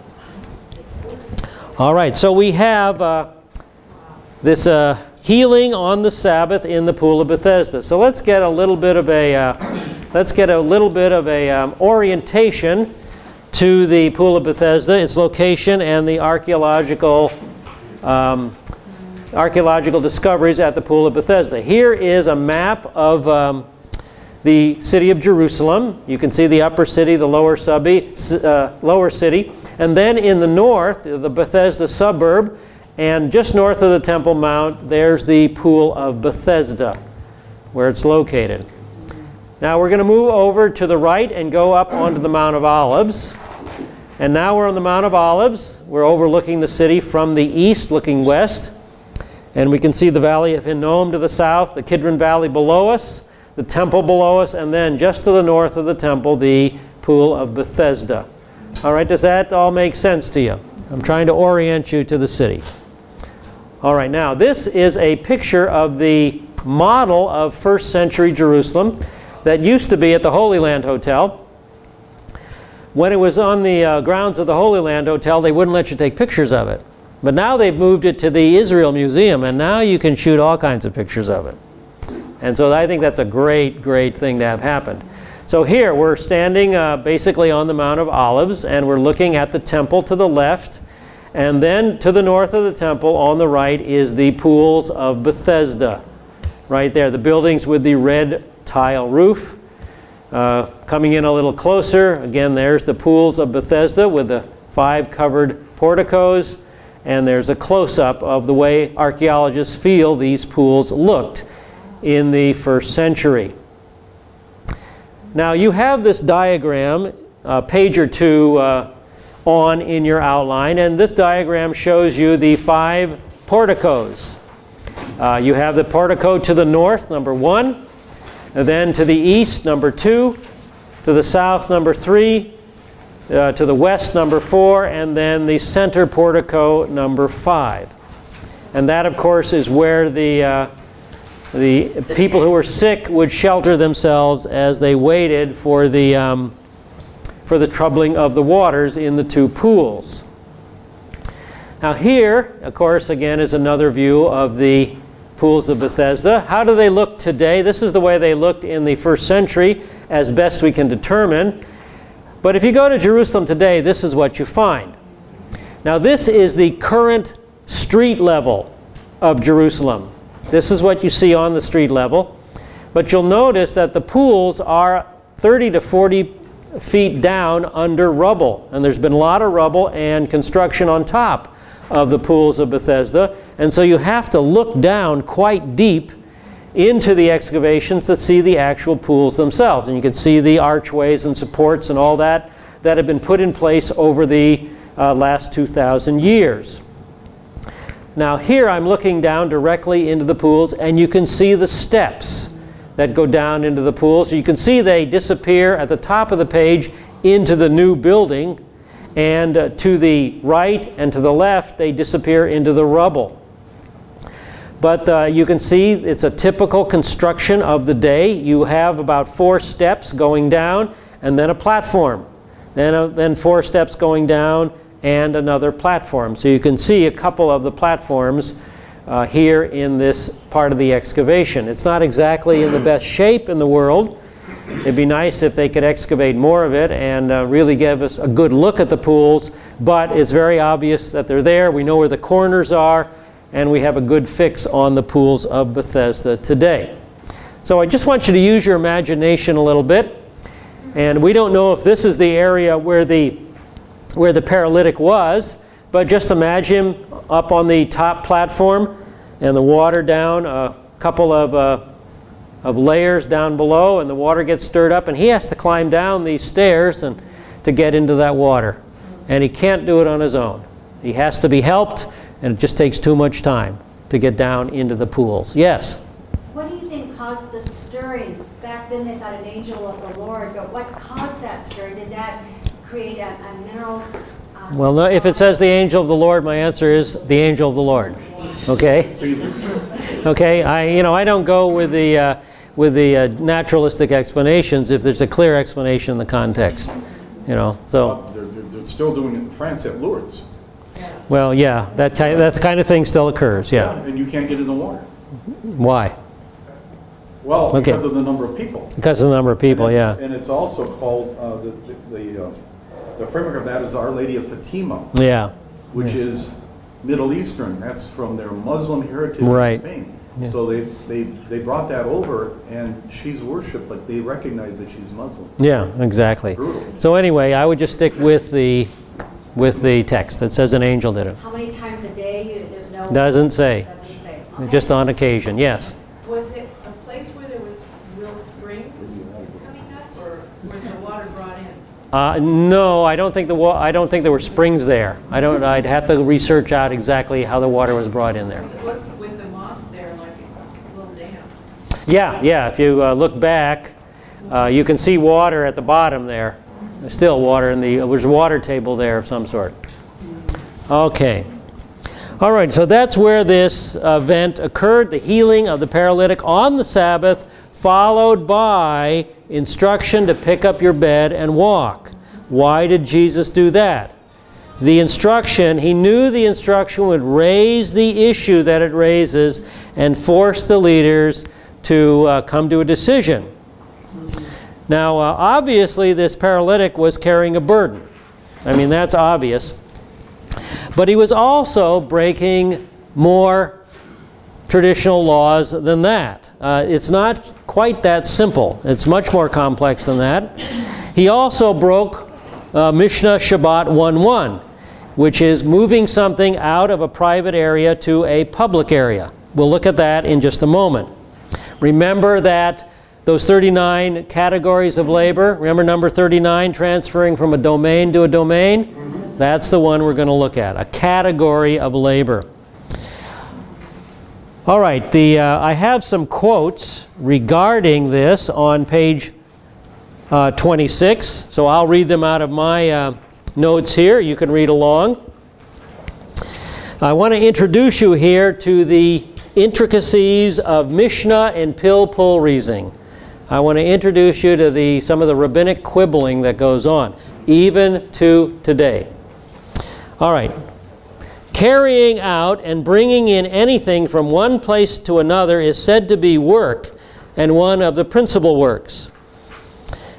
All right, so we have this healing on the Sabbath in the pool of Bethesda. So let's get a little bit of a orientation to the pool of Bethesda, its location, and the archaeological discoveries at the pool of Bethesda. Here is a map of the city of Jerusalem. You can see the upper city, the lower city, and then in the north, the Bethesda suburb, and just north of the Temple Mount, there's the pool of Bethesda, where it's located. Now we're going to move over to the right and go up onto the Mount of Olives. And now we're on the Mount of Olives. We're overlooking the city from the east, looking west. And we can see the valley of Hinnom to the south, the Kidron Valley below us, the temple below us, and then just to the north of the temple, the pool of Bethesda. All right, does that all make sense to you? I'm trying to orient you to the city. All right, now this is a picture of the model of first century Jerusalem that used to be at the Holy Land Hotel. when it was on the grounds of the Holy Land Hotel, they wouldn't let you take pictures of it. But now they've moved it to the Israel Museum, and now you can shoot all kinds of pictures of it. And so I think that's a great, great thing to have happened. So here we're standing basically on the Mount of Olives, and we're looking at the temple to the left. And then to the north of the temple on the right is the pools of Bethesda. Right there, the buildings with the red tile roof. Coming in a little closer, again, there's the pools of Bethesda with the 5 covered porticos. And there's a close-up of the way archaeologists feel these pools looked in the 1st century. Now you have this diagram, a page or two on in your outline, and this diagram shows you the 5 porticos. You have the portico to the north, number 1, and then to the east, number 2, to the south, number 3, to the west, number 4, and then the center portico, number 5. And that, of course, is where the people who were sick would shelter themselves as they waited for the troubling of the waters in the 2 pools. Now here, of course, again, is another view of the pools of Bethesda. How do they look today? This is the way they looked in the 1st century, as best we can determine. But if you go to Jerusalem today, this is what you find. Now this is the current street level of Jerusalem. This is what you see on the street level. But you'll notice that the pools are 30 to 40 feet down under rubble. And there's been a lot of rubble and construction on top of the pools of Bethesda. And so you have to look down quite deep into the excavations to see the actual pools themselves. And you can see the archways and supports and all that that have been put in place over the last 2,000 years. Now here I'm looking down directly into the pools, and you can see the steps that go down into the pools. You can see they disappear at the top of the page into the new building, and to the right and to the left they disappear into the rubble. But you can see it's a typical construction of the day. You have about 4 steps going down, and then a platform. Then 4 steps going down, and another platform. So you can see a couple of the platforms here in this part of the excavation. It's not exactly in the best shape in the world. It'd be nice if they could excavate more of it and really give us a good look at the pools, but it's very obvious that they're there. We know where the corners are, and we have a good fix on the pools of Bethesda today. So I just want you to use your imagination a little bit. And we don't know if this is the area where the paralytic was, but just imagine him up on the top platform and the water down, a couple of layers down below, and the water gets stirred up, and he has to climb down these stairs and to get into that water. And he can't do it on his own. He has to be helped, and it just takes too much time to get down into the pools. Yes? What do you think caused the stirring? Back then they thought an angel of the Lord, but what caused that stirring? Did that create a mineral? Well, no, if it says the angel of the Lord, my answer is the angel of the Lord. Okay? Okay, I don't go with the naturalistic explanations if there's a clear explanation in the context. So They're still doing it in France at Lourdes. well, yeah, that kind of thing still occurs. Yeah. And you can't get in the water. Why? Well, Okay. because of the number of people. Because of the number of people. Yeah. And it's also called, the framework of that is Our Lady of Fatima, Yeah. which is Middle Eastern. That's from their Muslim heritage Right. in Spain. Yeah. So they brought that over, and she's worshipped, but they recognize that she's Muslim. Yeah. Exactly. Brutal. So anyway, I would just stick with the text that says an angel did it. How many times a day? There's no. Doesn't say. Doesn't say. Okay. Just on occasion. Yes. Was it a place where there was real springs coming up, or was the water brought in? No, I don't think there were springs there. I'd have to research out exactly how the water was brought in there. What's with the moss there, like a little dam? Yeah. If you look back, you can see water at the bottom there. There's still water there's a water table there of some sort. Okay. All right, so that's where this event occurred, the healing of the paralytic on the Sabbath, followed by instruction to pick up your bed and walk. Why did Jesus do that? The instruction, he knew the instruction would raise the issue that it raises and force the leaders to come to a decision. Now, obviously, this paralytic was carrying a burden. I mean, that's obvious. But he was also breaking more traditional laws than that. It's not quite that simple. It's much more complex than that. He also broke Mishnah Shabbat 1:1, which is moving something out of a private area to a public area. We'll look at that in just a moment. Remember that those 39 categories of labor, remember number 39, transferring from a domain to a domain? That's the one we're going to look at, a category of labor. All right, I have some quotes regarding this on page 26, so I'll read them out of my notes here. You can read along. I want to introduce you here to the intricacies of Mishnah and pill-pull reasoning. I want to introduce you to some of the rabbinic quibbling that goes on, even to today. All right. Carrying out and bringing in anything from one place to another is said to be work, and one of the principal works.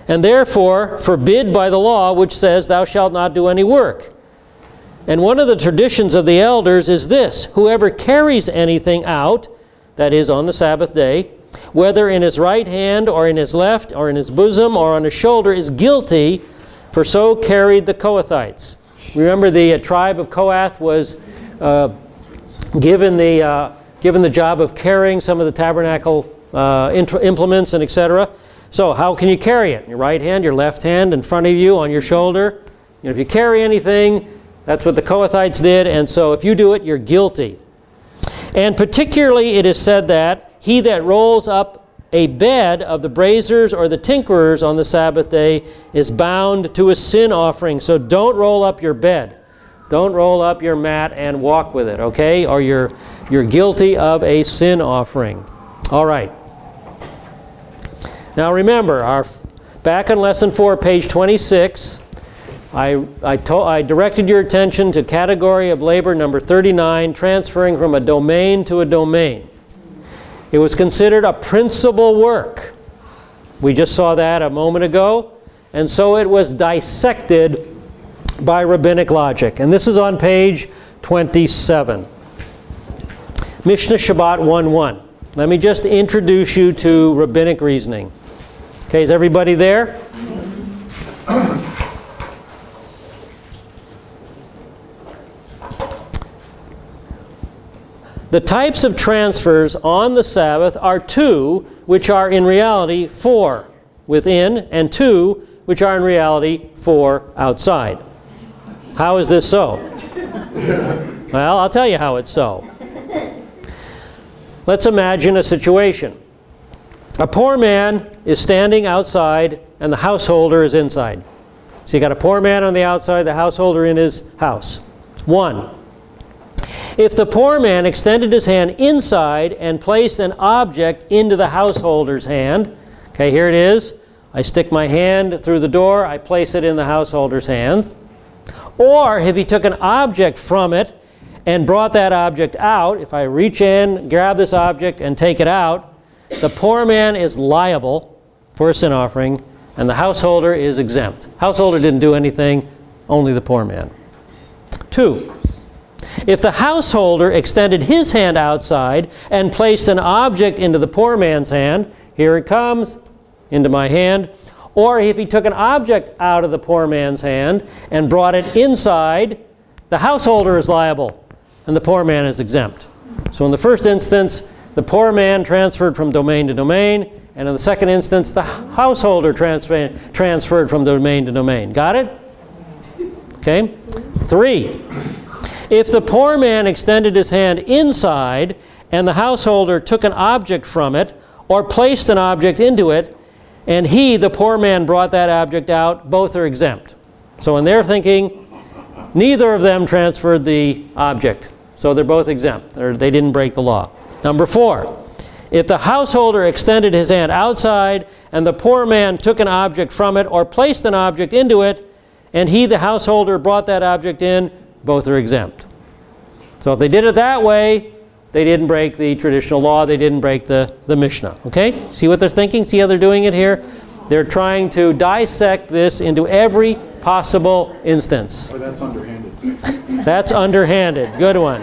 And therefore, forbid by the law, which says, thou shalt not do any work. And one of the traditions of the elders is this: whoever carries anything out, that is, on the Sabbath day, whether in his right hand or in his left or in his bosom or on his shoulder, is guilty, for so carried the Kohathites. Remember, the tribe of Kohath was given the job of carrying some of the tabernacle implements and etc. So how can you carry it? Your right hand, your left hand, in front of you, on your shoulder. You know, if you carry anything, that's what the Kohathites did, and so if you do it, you're guilty. And particularly it is said that he that rolls up a bed of the braziers or the tinkerers on the Sabbath day is bound to a sin offering. So don't roll up your bed. Don't roll up your mat and walk with it, okay? Or you're guilty of a sin offering. All right. Now remember, back in Lesson 4, page 26, I directed your attention to category of labor number 39, transferring from a domain to a domain. It was considered a principal work. We just saw that a moment ago. And so it was dissected by rabbinic logic. And this is on page 27. Mishnah Shabbat 1:1. Let me just introduce you to rabbinic reasoning. Okay, is everybody there? The types of transfers on the Sabbath are two, which are in reality four within, and two, which are in reality four outside. How is this so? Well, I'll tell you how it's so. Let's imagine a situation. A poor man is standing outside and the householder is inside. So you got a poor man on the outside, the householder in his house. One. If the poor man extended his hand inside and placed an object into the householder's hand, okay, here it is. I stick my hand through the door, I place it in the householder's hand. Or if he took an object from it and brought that object out, if I reach in, grab this object and take it out, the poor man is liable for a sin offering and the householder is exempt. Householder didn't do anything, only the poor man. Two. If the householder extended his hand outside and placed an object into the poor man's hand, here it comes, into my hand, or if he took an object out of the poor man's hand and brought it inside, the householder is liable and the poor man is exempt. So in the first instance, the poor man transferred from domain to domain, and in the second instance, the householder transferred from domain to domain. Got it? Okay. Three. If the poor man extended his hand inside and the householder took an object from it or placed an object into it, and he, the poor man, brought that object out, both are exempt. So in their thinking, neither of them transferred the object. So they're both exempt. They didn't break the law. Number four, if the householder extended his hand outside and the poor man took an object from it or placed an object into it, and he, the householder, brought that object in, both are exempt. So if they did it that way, they didn't break the traditional law, they didn't break the Mishnah. Okay? See what they're thinking? See how they're doing it here? They're trying to dissect this into every possible instance. Oh, that's underhanded. That's underhanded. Good one.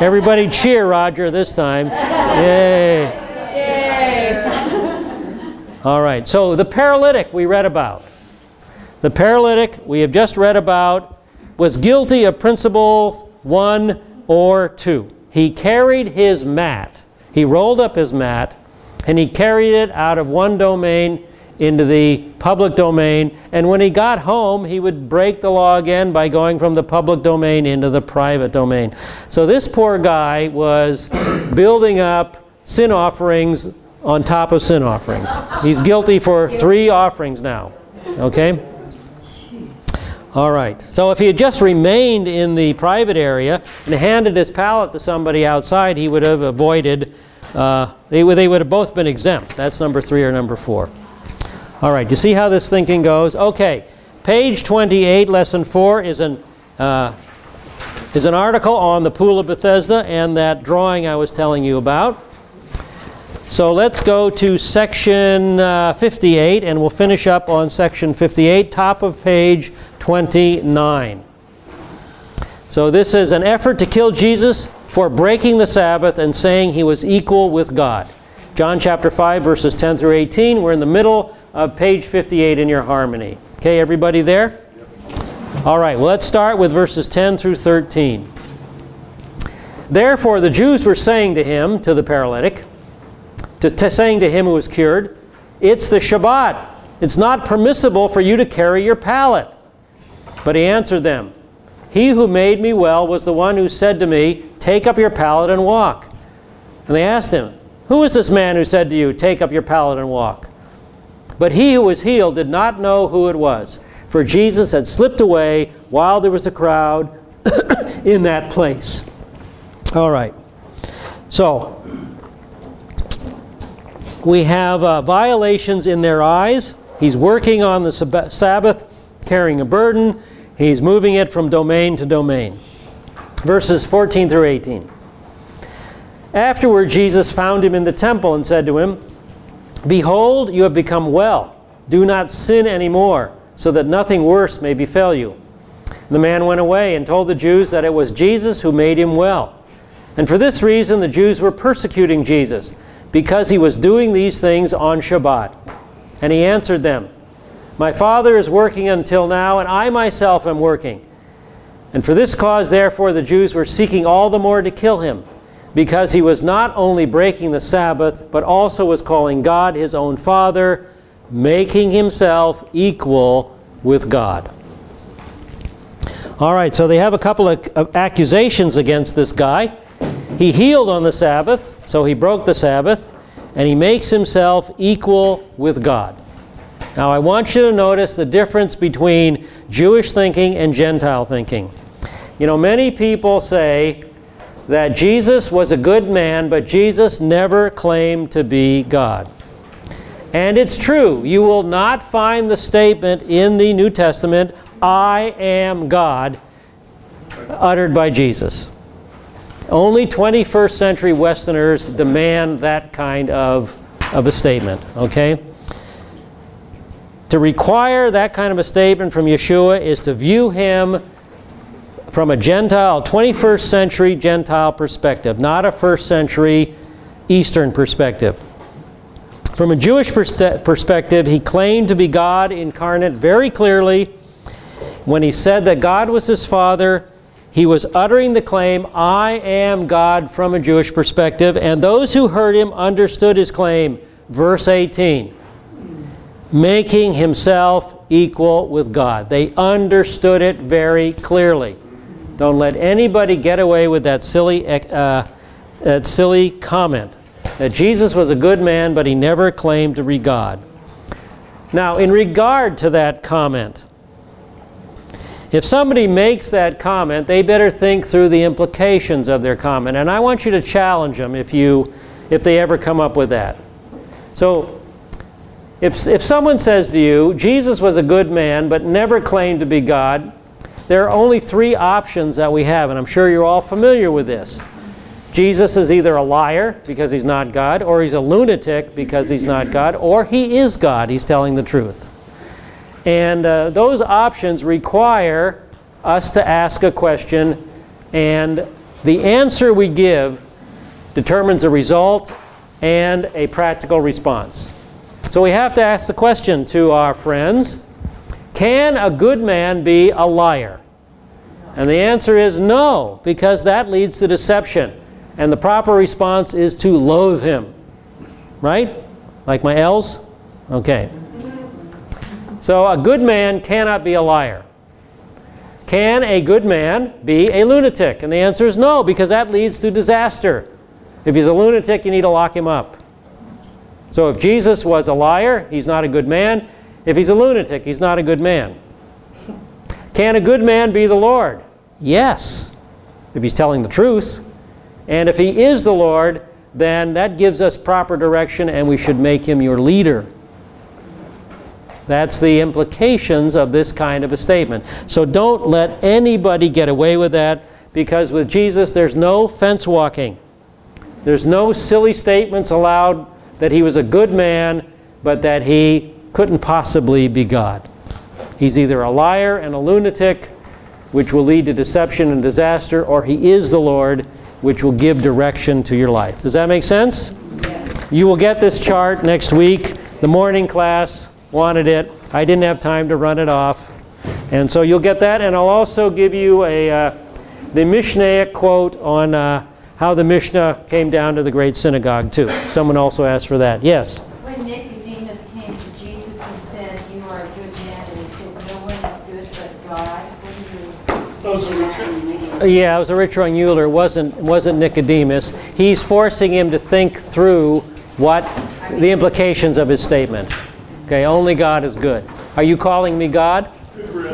Everybody cheer, Roger, this time. Yay. All right, so the paralytic we read about. The paralytic we have just read about was guilty of principle 1 or 2. He carried his mat. He rolled up his mat and he carried it out of one domain into the public domain. And when he got home, he would break the law again by going from the public domain into the private domain. So this poor guy was building up sin offerings on top of sin offerings. He's guilty for 3 offerings now. Okay? All right. So if he had just remained in the private area and handed his pallet to somebody outside, he would have avoided, they would have both been exempt. That's number 3 or number 4. All right. You see how this thinking goes? Okay. Page 28, lesson 4 is an article on the Pool of Bethesda and that drawing I was telling you about. So let's go to section 58, and we'll finish up on section 58, top of page 29. So this is an effort to kill Jesus for breaking the Sabbath and saying he was equal with God. John chapter 5, verses 10 through 18. We're in the middle of page 58 in your harmony. Okay, everybody there? Yes. All right, well, let's start with verses 10 through 13. Therefore, the Jews were saying to him, to the paralytic, saying to him who was cured, "It's the Shabbat. It's not permissible for you to carry your pallet." But he answered them, "He who made me well was the one who said to me, 'Take up your pallet and walk.'" And they asked him, "Who is this man who said to you, 'Take up your pallet and walk'?" But he who was healed did not know who it was, for Jesus had slipped away while there was a crowd in that place. All right. So we have violations in their eyes. He's working on the Sabbath, carrying a burden. He's moving it from domain to domain. Verses 14 through 18. Afterward, Jesus found him in the temple and said to him, "Behold, you have become well. Do not sin anymore, so that nothing worse may befall you." The man went away and told the Jews that it was Jesus who made him well. And for this reason, the Jews were persecuting Jesus, because he was doing these things on Shabbat. And he answered them, "My Father is working until now, and I myself am working." And for this cause, therefore, the Jews were seeking all the more to kill him, because he was not only breaking the Sabbath, but also was calling God his own Father, making himself equal with God. All right, so they have a couple of accusations against this guy. He healed on the Sabbath, so he broke the Sabbath, and he makes himself equal with God. Now I want you to notice the difference between Jewish thinking and Gentile thinking. You know, many people say that Jesus was a good man, but Jesus never claimed to be God. And it's true. You will not find the statement in the New Testament, "I am God," uttered by Jesus. Only 21st century Westerners demand that kind of a statement, okay? To require that kind of a statement from Yeshua is to view him from a Gentile, 21st century Gentile perspective, not a 1st century Eastern perspective. From a Jewish perspective, he claimed to be God incarnate very clearly. When he said that God was his Father, he was uttering the claim, "I am God," from a Jewish perspective, and those who heard him understood his claim. Verse 18, making himself equal with God. They understood it very clearly. Don't let anybody get away with that silly comment, that Jesus was a good man, but he never claimed to be God. Now, in regard to that comment, if somebody makes that comment, they better think through the implications of their comment. And I want you to challenge them if they ever come up with that. So, If someone says to you, Jesus was a good man but never claimed to be God, there are only three options that we have, and I'm sure you're all familiar with this. Jesus is either a liar because he's not God, or he's a lunatic because he's not God, or he is God, he's telling the truth. And those options require us to ask a question, and the answer we give determines a result and a practical response. So we have to ask the question to our friends, can a good man be a liar? And the answer is no, because that leads to deception. And the proper response is to loathe him. Right? Like my L's? Okay. So a good man cannot be a liar. Can a good man be a lunatic? And the answer is no, because that leads to disaster. If he's a lunatic, you need to lock him up. So if Jesus was a liar, he's not a good man. If he's a lunatic, he's not a good man. Can a good man be the Lord? Yes, if he's telling the truth. And if he is the Lord, then that gives us proper direction, and we should make him your leader. That's the implications of this kind of a statement. So don't let anybody get away with that, because with Jesus there's no fence walking. There's no silly statements allowed that he was a good man, but that he couldn't possibly be God. He's either a liar and a lunatic, which will lead to deception and disaster, or he is the Lord, which will give direction to your life. Does that make sense? Yes. You will get this chart next week. The morning class wanted it. I didn't have time to run it off. And so you'll get that, and I'll also give you the Mishnaic quote on how the Mishnah came down to the great synagogue too. Someone also asked for that. Yes? When Nicodemus came to Jesus and said, you are a good man, and he said, no one is good but God, what do you... Yeah, it was a rich young ruler. It wasn't Nicodemus. He's forcing him to think through what the implications of his statement. Okay, only God is good. Are you calling me God?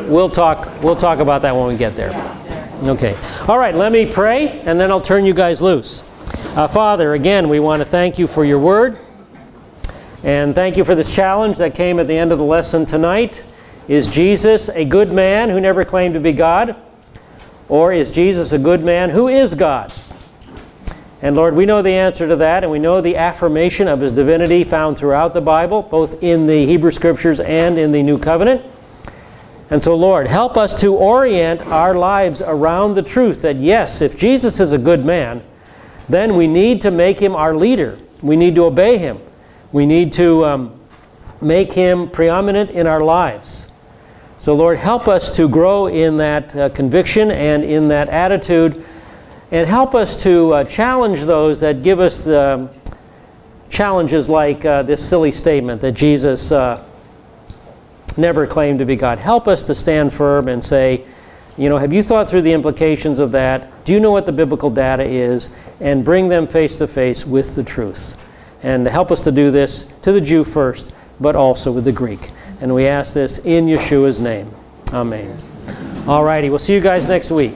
We'll talk about that when we get there. Okay. All right, let me pray, and then I'll turn you guys loose. Father, again, we want to thank you for your word, and thank you for this challenge that came at the end of the lesson tonight. Is Jesus a good man who never claimed to be God? Or is Jesus a good man who is God? And Lord, we know the answer to that, and we know the affirmation of his divinity found throughout the Bible, both in the Hebrew Scriptures and in the New Covenant. And so, Lord, help us to orient our lives around the truth that, yes, if Jesus is a good man, then we need to make him our leader. We need to obey him. We need to make him preeminent in our lives. So, Lord, help us to grow in that conviction and in that attitude, and help us to challenge those that give us the challenges like this silly statement that Jesus never claimed to be God. Help us to stand firm and say, you know, have you thought through the implications of that? Do you know what the biblical data is? And bring them face to face with the truth. And help us to do this to the Jew first, but also with the Greek. And we ask this in Yeshua's name. Amen. All righty, we'll see you guys next week.